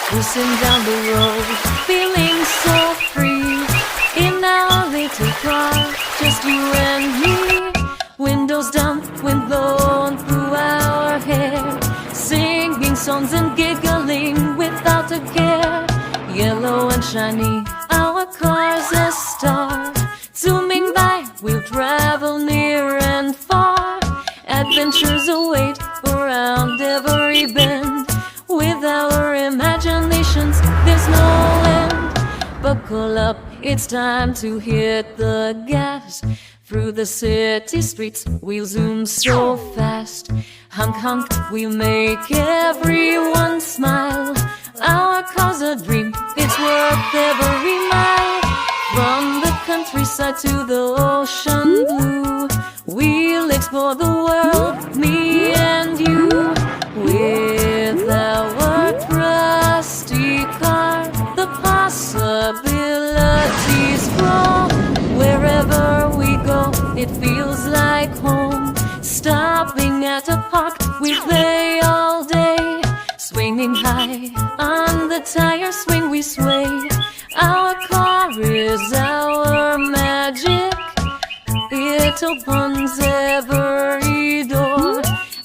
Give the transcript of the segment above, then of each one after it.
Cruising down the road, feeling so free. In our little car, just you and me. Windows down, wind blowing through our hair. Singing songs and giggling without a care. Yellow and shiny, our car's a star. Zooming by, we'll travel near and far. Adventures await around every bend. With our imaginations, there's no end. Buckle up, it's time to hit the gas. Through the city streets, we'll zoom so fast. Honk honk, we'll make everyone smile. Our car's a dream, it's worth every mile. From the countryside to the ocean blue, we'll explore the world, me and you. With our trusty car, the possibilities grow. Wherever we go, it feels like home. Stopping at a park, we play all day. Swinging high on the tire swing, we sway. Our car is our magic. It opens every door.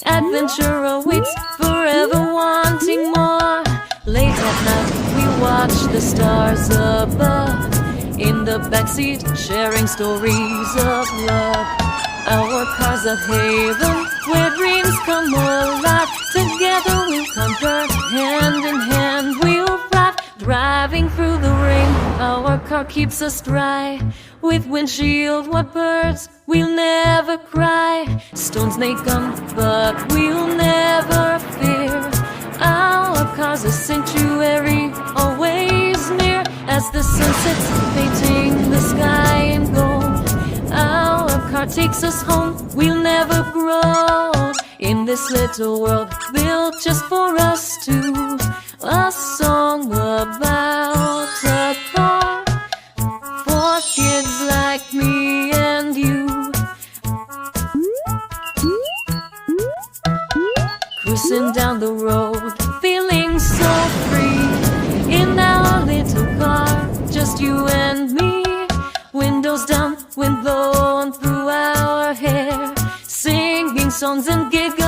Adventure awaits, forever wanting more. Late at night, we watch the stars above. In the backseat, sharing stories of love. Our car's a haven where dreams come alive. Together we'll conquer, hand in hand we'll thrive. Driving through the rain, our car keeps us dry. With windshield wipers, we'll never cry. Stones may come, but we'll never fear. Our car's a sanctuary, always near. As the sun sets, painting the sky in gold. Our car takes us home, we'll never grow. In this little world, built just for us two. A song about a car for kids like me and you. Cruising down the road, feeling so free. In our little car, just you and me. Windows down, wind blowing through our hair. Singing songs and giggling